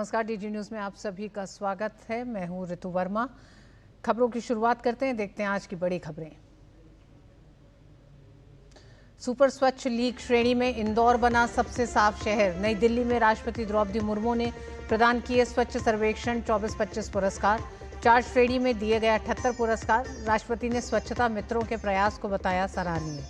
नमस्कार, DD news में आप सभी का स्वागत है। मैं हूं ऋतु वर्मा। खबरों की शुरुआत करते हैं, देखते हैं आज की बड़ी खबरें। सुपर स्वच्छ लीग श्रेणी में इंदौर बना सबसे साफ शहर। नई दिल्ली में राष्ट्रपति द्रौपदी मुर्मू ने प्रदान किए स्वच्छ सर्वेक्षण 24-25 पुरस्कार। 4 श्रेणी में दिए गए 78 पुरस्कार। राष्ट्रपति ने स्वच्छता मित्रों के प्रयास को बताया सराहनीय।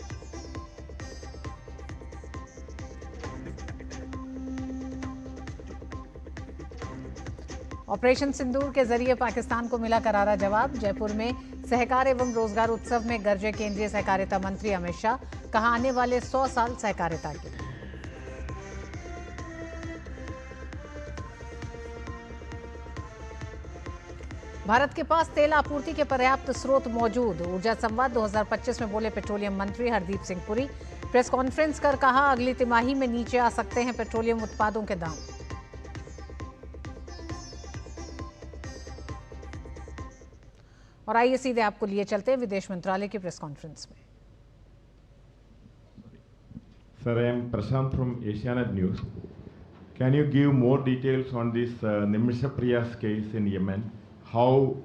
ऑपरेशन सिंदूर के जरिए पाकिस्तान को मिला करारा जवाब। जयपुर में सहकार एवं रोजगार उत्सव में गरजे केंद्रीय सहकारिता मंत्री अमित शाह। कहा, आने वाले 100 साल सहकारिता के। भारत के पास तेल आपूर्ति के पर्याप्त स्रोत मौजूद। ऊर्जा संवाद 2025 में बोले पेट्रोलियम मंत्री हरदीप सिंह पुरी। प्रेस कॉन्फ्रेंस कर कहा, अगली तिमाही में नीचे आ सकते हैं पेट्रोलियम उत्पादों के दाम। और आइए सीधे आपको लिए चलते हैं विदेश मंत्रालय की प्रेस कॉन्फ्रेंस में। Sir, I am Prashant from Asianet News. Can you give more details on this Nimisha Priya's case in Yemen? How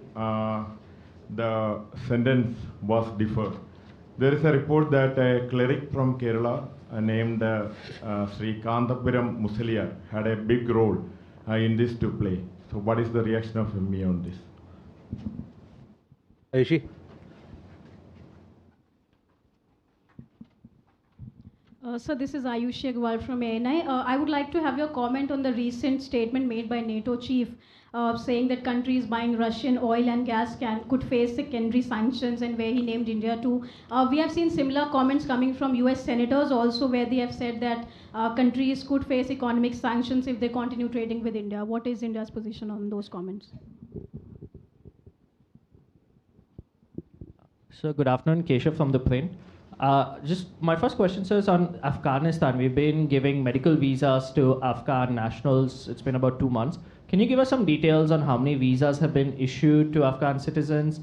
the sentence was deferred? There is a report that a cleric from Kerala named Sri Kantapuram Musaliar had a big role in this to play. So what is the reaction of MEA on this? Aishi. So this is Ayushi Agrawal from ANI. I would like to have your comment on the recent statement made by NATO chief saying that countries buying Russian oil and gas could face secondary sanctions, and where he named India too. We have seen similar comments coming from US senators also, where they have said that countries could face economic sanctions if they continue trading with India. What is India's position on those comments? So good afternoon, Keshav from The Print. Just my first question, sir, is on Afghanistan. We've been giving medical visas to Afghan nationals. It's been about 2 months. Can you give us some details on how many visas have been issued to Afghan citizens?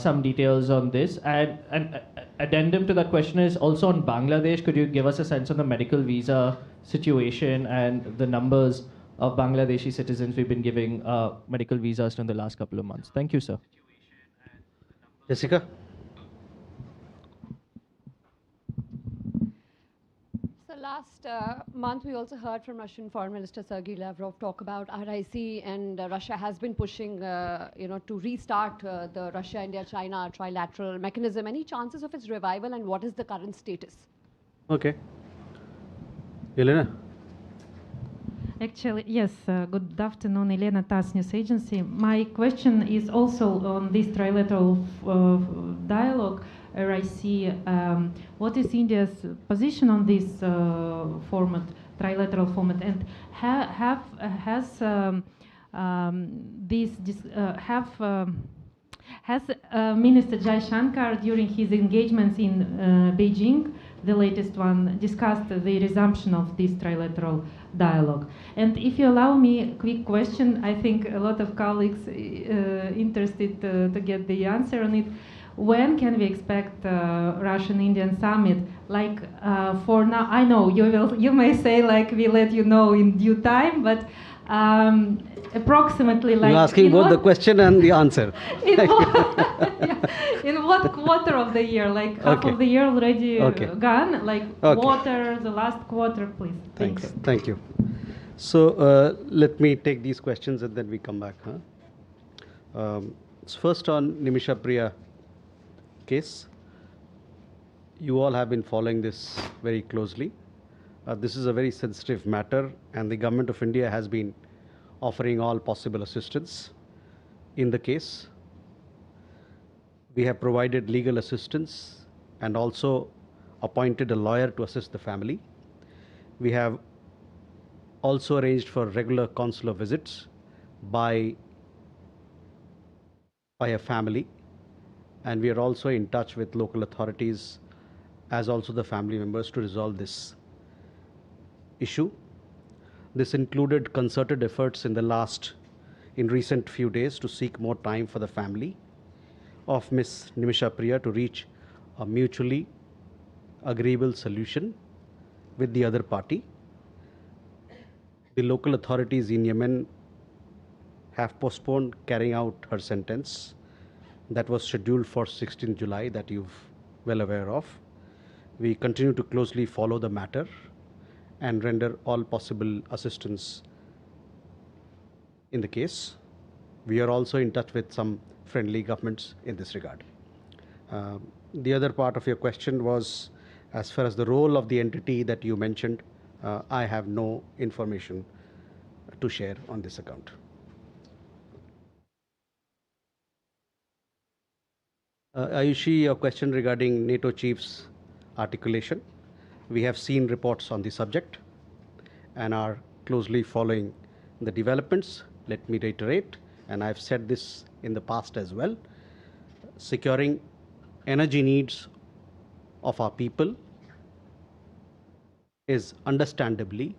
Some details on this. And addendum to that question is also on Bangladesh. Could you give us a sense on the medical visa situation and the numbers of Bangladeshi citizens we've been giving medical visas in the last couple of months? Thank you, sir. Jessica. Last month, we also heard from Russian Foreign Minister Sergei Lavrov talk about RIC, and Russia has been pushing, to restart the Russia, India, China trilateral mechanism. Any chances of its revival, and what is the current status? Okay. Elena. Actually, yes. Good afternoon, Elena, TASS News Agency. My question is also on this trilateral dialogue. RIC. What is India's position on this format, trilateral format, and has Minister Jai Shankar during his engagements in Beijing, the latest one, discussed the resumption of this trilateral dialogue? And if you allow me a quick question, I think a lot of colleagues interested to get the answer on it. When can we expect Russian-Indian summit? Like for now, I know you may say like we let you know in due time, but approximately like. You're asking both the question and the answer. In what quarter of the year? Like half of the year already gone? Like quarter, the last quarter, please. Thanks. Thank you. So let me take these questions and then we come back. First on Nimisha Priya case. You all have been following this very closely. This is a very sensitive matter, and the Government of India has been offering all possible assistance in the case. We have provided legal assistance and also appointed a lawyer to assist the family. We have also arranged for regular consular visits by a family, and we are also in touch with local authorities as also the family members to resolve this issue. This included concerted efforts in recent few days to seek more time for the family of Ms. Nimisha Priya to reach a mutually agreeable solution with the other party. The local authorities in Yemen have postponed carrying out her sentence that was scheduled for 16 July that you're well aware of. We continue to closely follow the matter and render all possible assistance in the case. We are also in touch with some friendly governments in this regard. The other part of your question was as far as the role of the entity that you mentioned, I have no information to share on this account. Ayushi, your question regarding NATO chief's articulation. We have seen reports on the subject and are closely following the developments. Let me reiterate, and I've said this in the past as well, securing energy needs of our people is understandably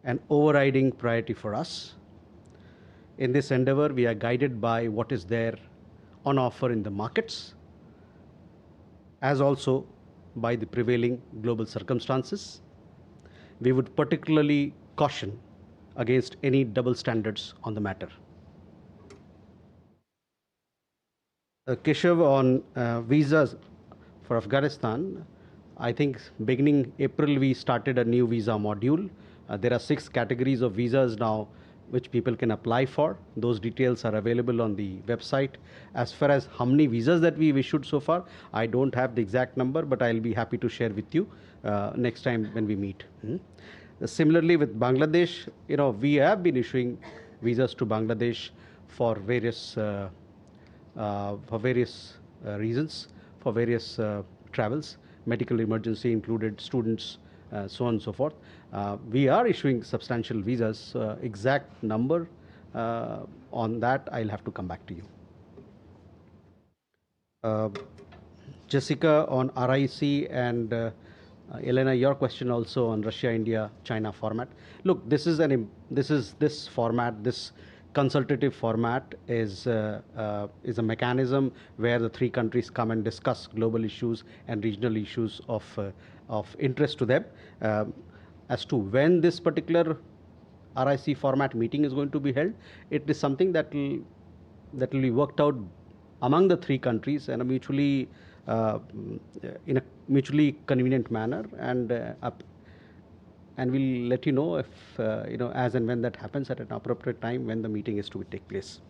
an overriding priority for us. In this endeavor, we are guided by what is there on offer in the markets, as also by the prevailing global circumstances. We would particularly caution against any double standards on the matter. Keshav, on visas for Afghanistan, I think beginning April we started a new visa module. There are 6 categories of visas now which people can apply for. Those details are available on the website. As far as how many visas that we've issued so far, I don't have the exact number, but I'll be happy to share with you next time when we meet. Similarly, with Bangladesh, we have been issuing visas to Bangladesh for various reasons, for various travels, medical emergency included, students, so on and so forth. We are issuing substantial visas. Exact number on that, I'll have to come back to you. Jessica, on RIC, and Elena, your question also on Russia, India, China format. Look, this format, this consultative format is a mechanism where the 3 countries come and discuss global issues and regional issues of interest to them. As to when this particular RIC format meeting is going to be held, it is something that will be worked out among the 3 countries in a mutually convenient manner, and we'll let you know if as and when that happens at an appropriate time when the meeting is to take place.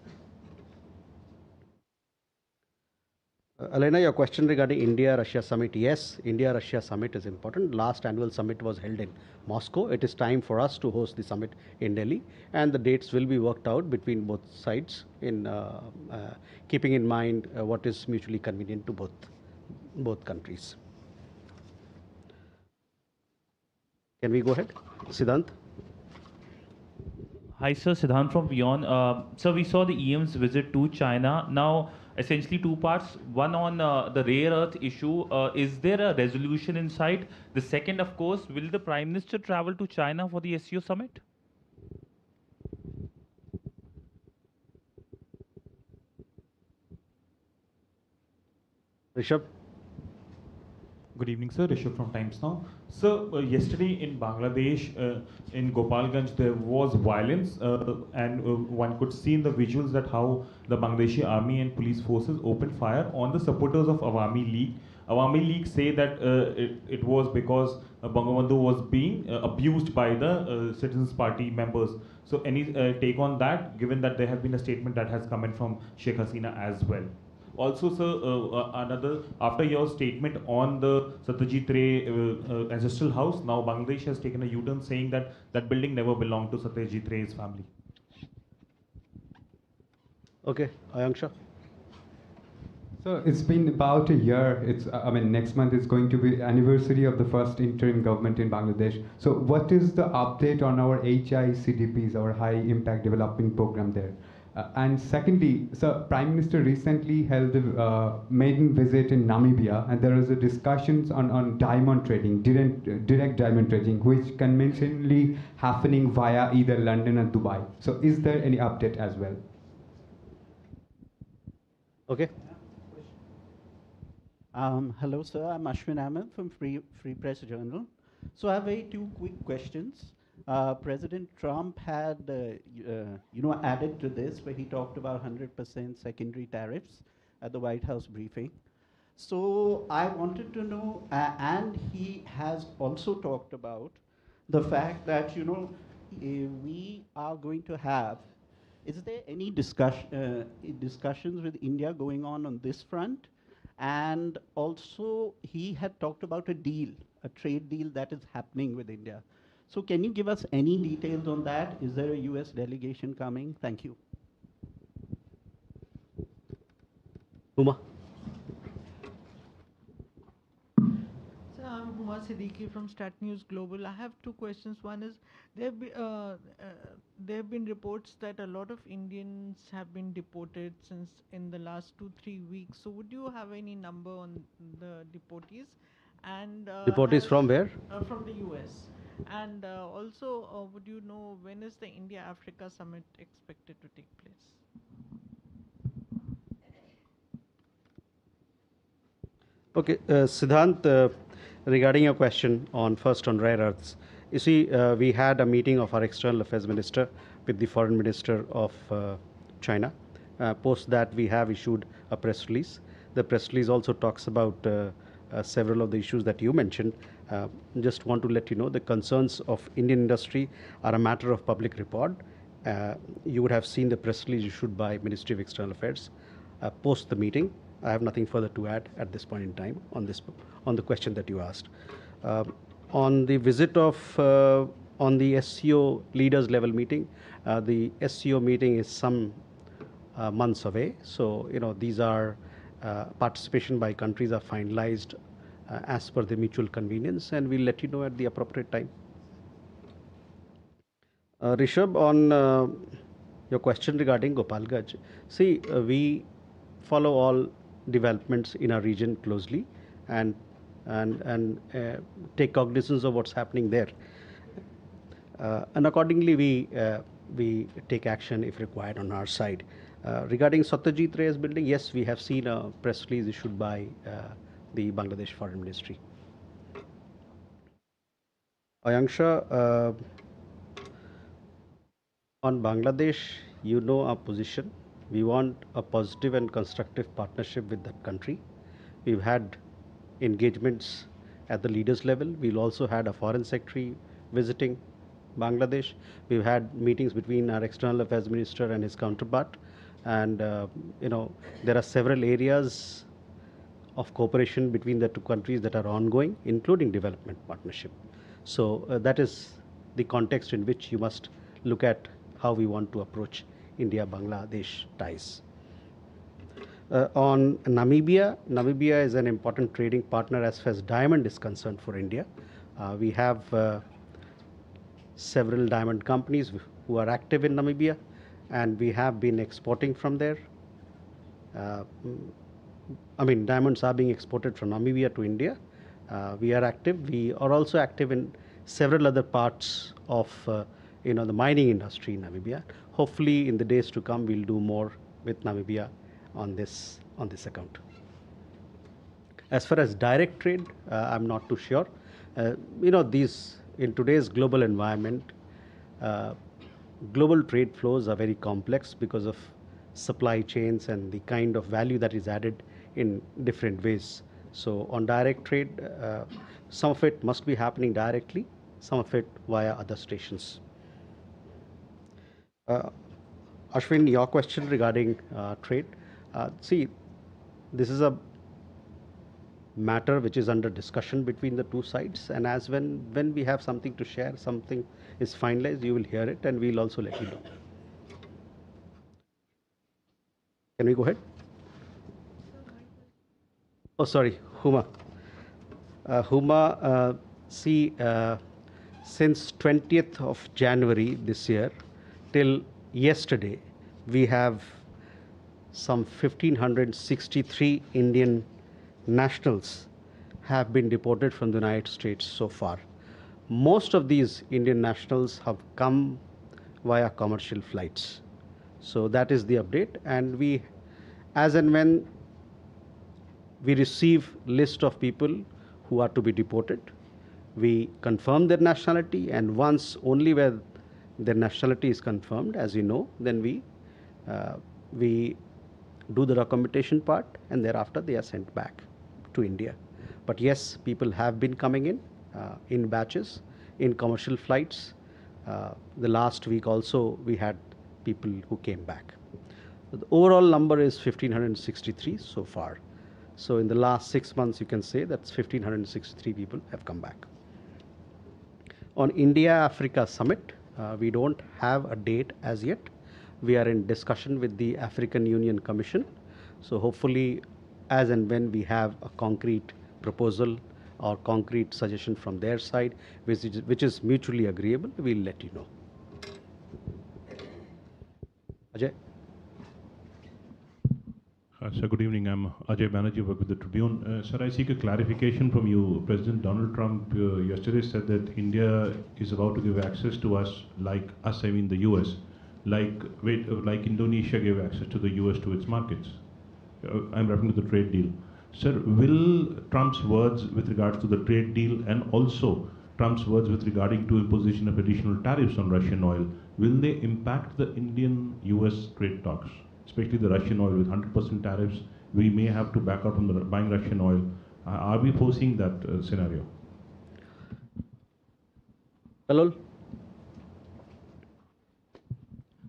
Elena, your question regarding India-Russia summit. Yes, India-Russia summit is important. Last annual summit was held in Moscow. It is time for us to host the summit in Delhi, and the dates will be worked out between both sides in keeping in mind what is mutually convenient to both countries. Can we go ahead? Siddhant? Hi, sir. Siddhant from Beyond. So we saw the EM's visit to China. Now, essentially 2 parts. One on the rare earth issue. Is there a resolution in sight? The second, of course, will the Prime Minister travel to China for the SCO summit? Rishabh? Good evening, sir. Rishabh from Times Now. Sir, yesterday in Bangladesh, in Gopalganj, there was violence, and one could see in the visuals that how the Bangladeshi army and police forces opened fire on the supporters of Awami League. Awami League say that it was because Bangabandhu was being abused by the Citizens Party members. So any take on that, given that there has been a statement that has come in from Sheikh Hasina as well? Also, sir, after your statement on the Satyajit Ray ancestral house, now Bangladesh has taken a U-turn saying that that building never belonged to Satyajit Ray's family. Okay, Ayanksha. So it's been about a year. Next month is going to be anniversary of the first interim government in Bangladesh. So what is the update on our HICDPs, our High Impact Development Program there? And secondly, so Prime Minister recently held a maiden visit in Namibia, and there was a discussions on diamond trading, direct diamond trading, which conventionally happening via either London or Dubai. So is there any update as well? Okay. Hello, sir. I'm Ashwin Ahmed from Free Press Journal. So I have 2 quick questions. President Trump had, added to this where he talked about 100% secondary tariffs at the White House briefing. So I wanted to know, and he has also talked about the fact that, we are going to have, is there any discussions with India going on this front? And also, he had talked about a deal, a trade deal that is happening with India. So can you give us any details on that? Is there a US delegation coming? Thank you. Uma. So I'm Huma Siddiqui from Stat News Global. I have two questions. One is there have been reports that a lot of Indians have been deported since in the last 2-3 weeks. So would you have any number on the deportees? And Deportees from where? From the US. And also, would you know when is the India-Africa summit expected to take place? Okay, Siddhant, regarding your question on first on rare earths, you see, we had a meeting of our external affairs minister with the foreign minister of China. Post that, we have issued a press release. The press release also talks about several of the issues that you mentioned. Just want to let you know the concerns of Indian industry are a matter of public record. You would have seen the press release issued by Ministry of External Affairs post the meeting. I have nothing further to add at this point in time on the question that you asked. On the visit of on the SCO leaders level meeting, the SCO meeting is some months away. So these are participation by countries are finalized as per the mutual convenience, and we'll let you know at the appropriate time. Rishabh, on your question regarding Gopalganj, see, we follow all developments in our region closely and take cognizance of what's happening there, and accordingly we take action if required on our side. Regarding Satyajit Ray's building, yes, we have seen a press release issued by the Bangladesh Foreign Ministry. Ayanksha, on Bangladesh, you know our position. We want a positive and constructive partnership with that country. We've had engagements at the leaders level. We'll also had a foreign secretary visiting Bangladesh. We've had meetings between our external affairs minister and his counterpart. And there are several areas of cooperation between the two countries that are ongoing, including development partnership. So that is the context in which you must look at how we want to approach India-Bangladesh ties. On Namibia, Namibia is an important trading partner as far as diamond is concerned for India. We have several diamond companies who are active in Namibia, and we have been exporting from there. Diamonds are being exported from Namibia to India. We are active. We are also active in several other parts of the mining industry in Namibia. Hopefully, in the days to come, we'll do more with Namibia on this account. As far as direct trade, I'm not too sure. These in today's global environment, global trade flows are very complex because of supply chains and the kind of value that is added in different ways. So on direct trade, some of it must be happening directly, some of it via other stations. Ashwin, your question regarding trade. See, this is a matter which is under discussion between the two sides, and as when we have something to share, something is finalized, you will hear it, and we'll also let you know. Can we go ahead? Oh, sorry, Huma. See, since 20th of January this year till yesterday, we have some 1,563 Indian nationals have been deported from the United States so far. Most of these Indian nationals have come via commercial flights. So that is the update, and we, as and when we receive list of people who are to be deported, We confirm their nationality, and once only where their nationality is confirmed, as you know, then we do the documentation part, and thereafter they are sent back to India. But yes, people have been coming in batches, in commercial flights. The last week also we had people who came back. The overall number is 1,563 so far. So in the last 6 months, you can say that's 1,563 people have come back. On India-Africa Summit, we don't have a date as yet. We are in discussion with the African Union Commission. So hopefully, as and when we have a concrete proposal or concrete suggestion from their side, which is mutually agreeable, we'll let you know. Ajay? Sir, good evening. I'm Ajay Banerjee, work with the Tribune. Sir, I seek a clarification from you. President Donald Trump yesterday said that India is about to give access to us, I mean the US, like Indonesia gave access to the US to its markets. I'm referring to the trade deal. Sir, will Trump's words with regards to the trade deal and also Trump's words with regarding to imposition of additional tariffs on Russian oil, will they impact the Indian-US trade talks? Especially the Russian oil with 100% tariffs, we may have to back out from the buying Russian oil. Are we foreseeing that scenario? Hello.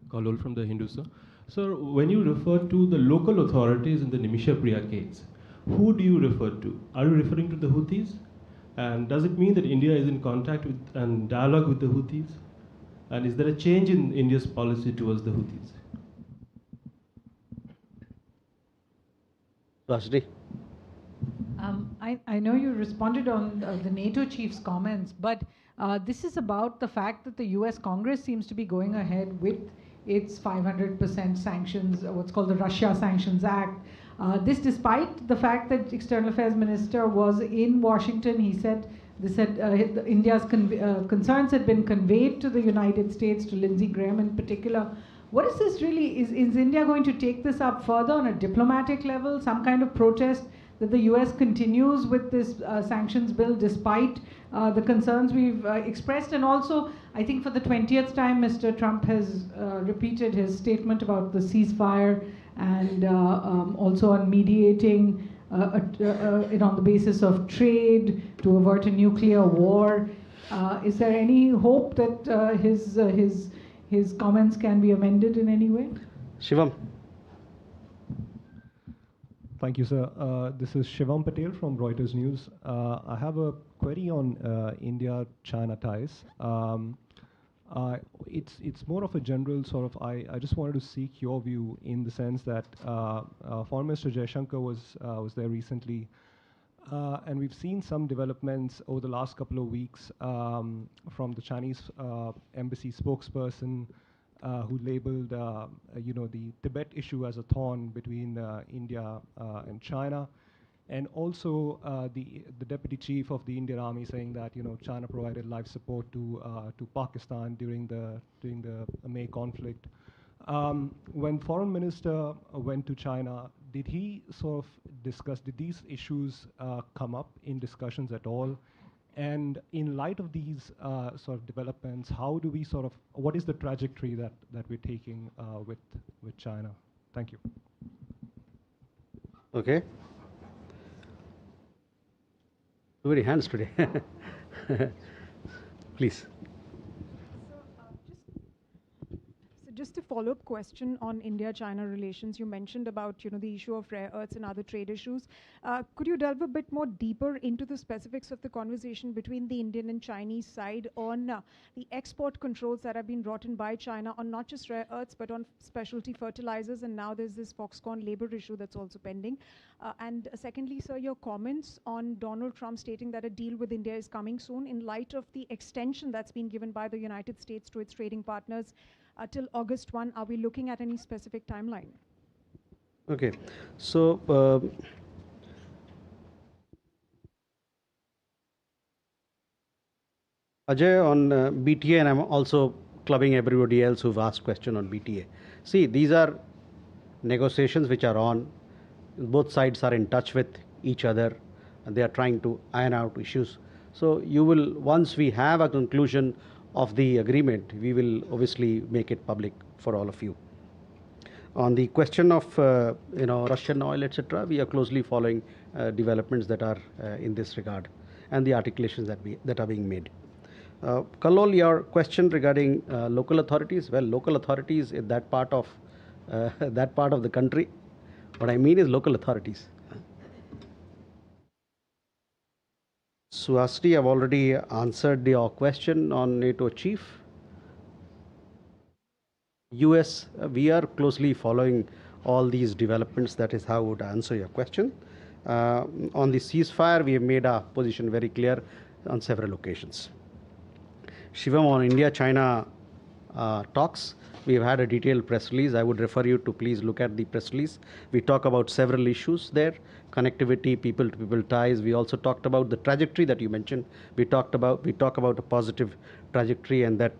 Kalol from the Hindu, sir. Sir, when you refer to the local authorities in the Nimisha Priya case, who do you refer to? Are you referring to the Houthis? And does it mean that India is in contact with and dialogue with the Houthis? And is there a change in India's policy towards the Houthis? Rashdi? I know you responded on the NATO chief's comments, but this is about the fact that the US Congress seems to be going ahead with its 500% sanctions, what's called the Russia Sanctions Act. This despite the fact that External Affairs Minister was in Washington. He said India's concerns had been conveyed to the United States, to Lindsey Graham in particular. What is this really? Is India going to take this up further on a diplomatic level, some kind of protest that the US continues with this sanctions bill despite the concerns we've expressed? And also, I think for the 20th time, Mr. Trump has repeated his statement about the ceasefire and also on mediating on the basis of trade to avert a nuclear war. Is there any hope that his comments can be amended in any way? Shivam. Thank you, sir. This is Shivam Patel from Reuters News. I have a query on India-China ties. It's more of a general sort of, I just wanted to seek your view in the sense that Foreign Minister Jaishankar was there recently, and we've seen some developments over the last couple of weeks from the Chinese embassy spokesperson who labeled the Tibet issue as a thorn between India and China. And also the deputy chief of the Indian Army saying that China provided life support to Pakistan during the MEA conflict. When Foreign Minister went to China, did he sort of discuss? Did these issues come up in discussions at all? And in light of these sort of developments, how do we what is the trajectory that we're taking with China? Thank you. Okay. Too many hands today. Please. Just a follow-up question on India-China relations. You mentioned about the issue of rare earths and other trade issues. Could you delve a bit more deeper into the specifics of the conversation between the Indian and Chinese side on the export controls that have been brought in by China on not just rare earths but on specialty fertilizers, and now there's this Foxconn labor issue that's also pending. And secondly, sir, your comments on Donald Trump stating that a deal with India is coming soon in light of the extension that's been given by the United States to its trading partners till August 1. Are we looking at any specific timeline? Okay. So, Ajay, on BTA, and I'm also clubbing everybody else who've asked question on BTA. See, these are negotiations which are on. Both sides are in touch with each other, and they are trying to iron out issues. So you will, once we have a conclusion of the agreement, we will obviously make it public for all of you. On the question of Russian oil, etc., we are closely following developments that are in this regard and the articulations that are being made. Kalol, your question regarding local authorities. Well, local authorities in that part of the country. What I mean is local authorities. Suhasini, I've already answered your question on NATO chief. US, we are closely following all these developments. That is how I would answer your question. On the ceasefire, we have made our position very clear on several occasions. Shivam, on India-China talks, we have had a detailed press release. I would refer you to please look at the press release. We talk about several issues there: connectivity, people-to-people ties. We also talked about the trajectory that you mentioned. We talk about a positive trajectory, and that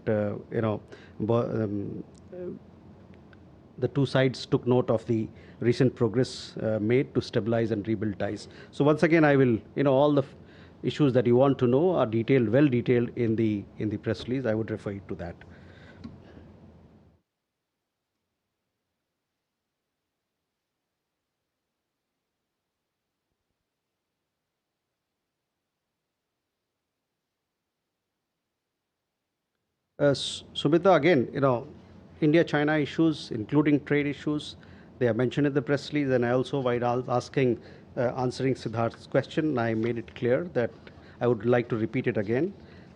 the two sides took note of the recent progress made to stabilize and rebuild ties. So once again, I will, all the issues that you want to know are detailed, well detailed in the press release. I would refer you to that. Sumita, again, India-China issues, including trade issues, they are mentioned in the press release, and I also, while answering Siddharth's question, I made it clear that I would like to repeat it again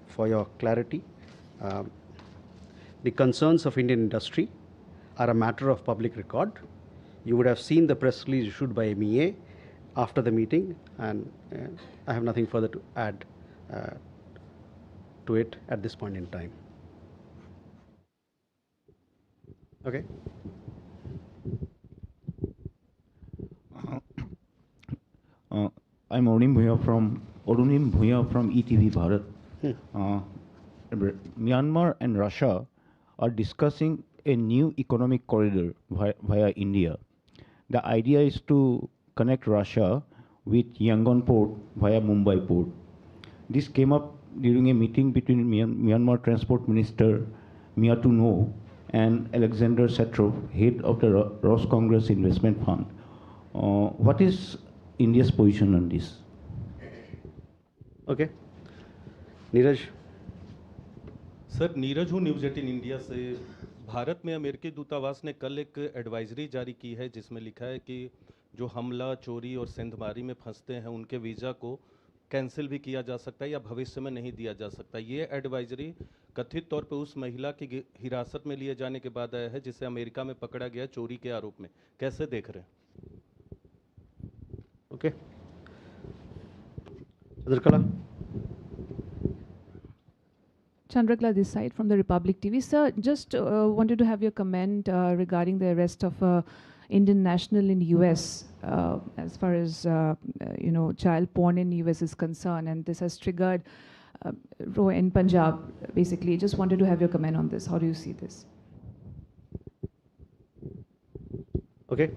for your clarity. The concerns of Indian industry are a matter of public record. You would have seen the press release issued by MEA after the meeting, and I have nothing further to add to it at this point in time. Okay. I'm Orunim Bhuya from ETV Bharat. Myanmar and Russia are discussing a new economic corridor via India. The idea is to connect Russia with Yangon port via Mumbai port. This came up during a meeting between Myanmar Transport Minister MEA and Alexander Satrov, head of the Ross Congress Investment Fund. What is India's position on this? Okay. Neeraj. Sir, Neeraj हूँ news 18 India से। भारत में अमेरिकी दूतावास ने कल एक advisory जारी की है जिसमें लिखा है कि जो हमला, चोरी और सेंधमारी में फंसते हैं उनके वीज़ा को कैंसिल भी किया जा सकता है या भविष्य में नहीं दिया जा सकता। ये एडवाइजरी कथित तौर पर उस महिला की हिरासत में लिए जाने के बाद आया है जिसे अमेरिका में पकड़ा गया चोरी के आरोप में। कैसे देख रहे हैं? Okay. Chandrakala. Chandrakala this side from the Republic TV. Sir, just wanted to have your comment regarding the arrest of Indian national in US as far as child porn in US is concerned, and this has triggered in Punjab basically. Just wanted to have your comment on this. How do you see this? Okay.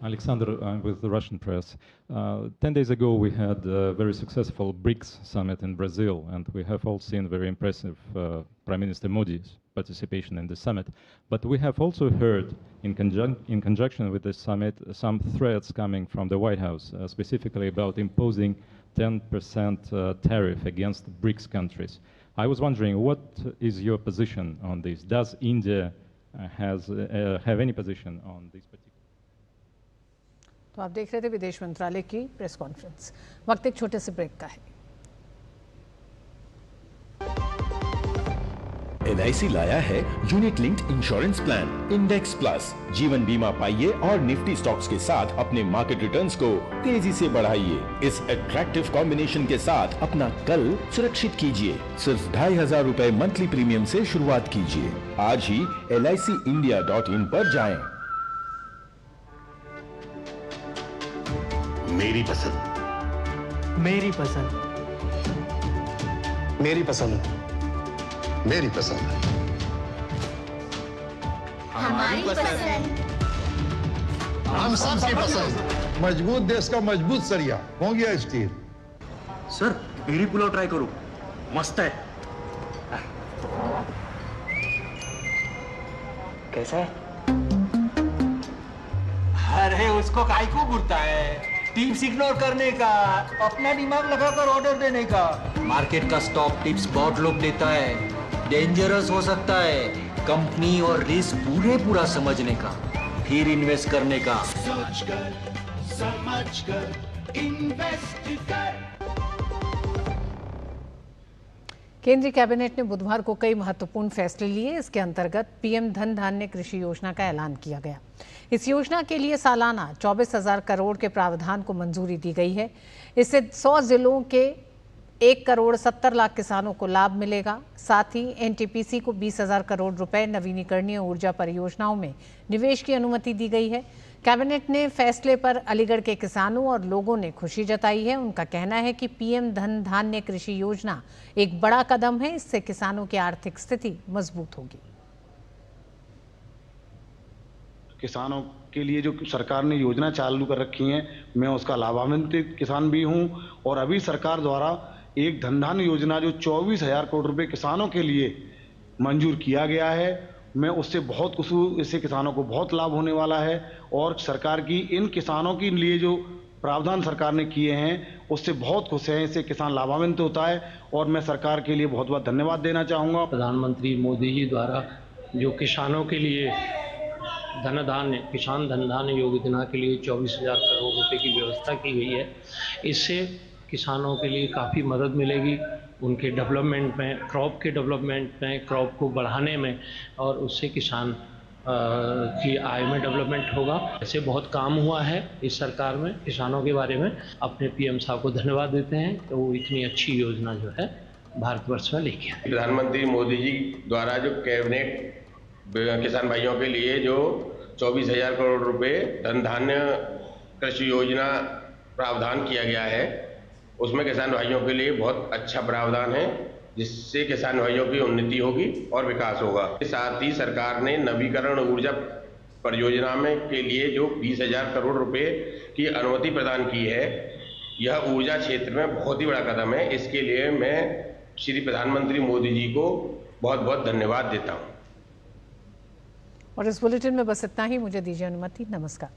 Alexander, I'm with the Russian press. 10 days ago, we had a very successful BRICS summit in Brazil, and we have all seen very impressive Prime Minister Modi's participation in the summit. But we have also heard, in conjunction with this summit, some threats coming from the White House, specifically about imposing 10% tariff against BRICS countries. I was wondering, what is your position on this? Does India have any position on this particular? तो आप देख रहे थे विदेश मंत्रालय की press conference. वक्त एक छोटे से ब्रेक का है। LIC लाया है unit linked insurance plan index plus. जीवन बीमा पाइए और निफ्टी स्टॉक्स के साथ अपने मार्केट रिटर्न्स को तेजी से बढ़ाइए। इस अट्रैक्टिव कॉम्बिनेशन के साथ अपना कल सुरक्षित कीजिए। सिर्फ 2500 रुपए मंथली प्रीमियम से शुरुआत कीजिए। आज ही LICindia.in पर जाएं। मेरी पसंद, मेरी पसंद, मेरी पसंद, मेरी पसंद, हमारी पसंद, हम सबकी पसंद। मजबूत देश का मजबूत सरिया हो गया स्टील। सर मेरी पुलाव ट्राई करो, मस्त है। कैसा है? अरे उसको काहे को घूरता है? टिप्स इग्नोर करने का, अपना दिमाग लगाकर ऑर्डर देने का। मार्केट का स्टॉक टिप्स बहुत लोग देता है, डेंजरस हो सकता है। कंपनी और रिस्क पूरा समझने का, फिर इन्वेस्ट करने का। सोच कर समझ कर इन्वेस्ट कर। केंद्रीय कैबिनेट ने बुधवार को कई महत्वपूर्ण फैसले लिए। इसके अंतर्गत पीएम धन धान्य कृषि योजना का ऐलान किया गया। इस योजना के लिए सालाना 24,000 करोड़ के प्रावधान को मंजूरी दी गई है। इससे 100 जिलों के 1 करोड़ 70 लाख किसानों को लाभ मिलेगा। साथ ही एनटीपीसी को 20,000 करोड़ रुपए नवीनीकरणीय ऊर्जा परियोजनाओं में निवेश की अनुमति दी गई है। कैबिनेट ने फैसले पर अलीगढ़ के किसानों और लोगों ने खुशी जताई है। उनका कहना है कि पीएम धन धान्य कृषि योजना एक बड़ा कदम है। इससे किसानों की आर्थिक स्थिति मजबूत होगी। किसानों के लिए जो सरकार ने योजना चालू कर रखी है, मैं उसका लाभान्वित किसान भी हूं। और अभी सरकार द्वारा एक धन धान्य योजना जो 24,000 करोड़ रुपए किसानों के लिए मंजूर किया गया है, मैं उससे बहुत खुश हूँ। इससे किसानों को बहुत लाभ होने वाला है। और सरकार की इन किसानों के लिए जो प्रावधान सरकार ने किए हैं उससे बहुत खुश हैं। इससे किसान लाभान्वित होता है और मैं सरकार के लिए बहुत बहुत धन्यवाद देना चाहूँगा। प्रधानमंत्री मोदी जी द्वारा जो किसानों के लिए किसान धन धान्य योजना के लिए 24,000 करोड़ रुपए की व्यवस्था की गई है, इससे किसानों के लिए काफ़ी मदद मिलेगी उनके डेवलपमेंट में, क्रॉप के डेवलपमेंट में, क्रॉप को बढ़ाने में, और उससे किसान की आय में डेवलपमेंट होगा। ऐसे बहुत काम हुआ है इस सरकार में किसानों के बारे में। अपने पीएम साहब को धन्यवाद देते हैं कि वो इतनी अच्छी योजना जो है भारतवर्ष में लेके आए। प्रधानमंत्री मोदी जी द्वारा जो कैबिनेट किसान भाइयों के लिए जो 24,000 करोड़ रुपए धन धान्य कृषि योजना प्रावधान किया गया है, उसमें किसान भाइयों के लिए बहुत अच्छा प्रावधान है, जिससे किसान भाइयों की उन्नति होगी और विकास होगा। साथ ही सरकार ने नवीकरण ऊर्जा परियोजना में के लिए जो 20,000 करोड़ रुपए की अनुमति प्रदान की है, यह ऊर्जा क्षेत्र में बहुत ही बड़ा कदम है। इसके लिए मैं श्री प्रधानमंत्री मोदी जी को बहुत बहुत धन्यवाद देता हूँ। और इस बुलेटिन में बस इतना ही। मुझे दीजिए अनुमति। नमस्कार।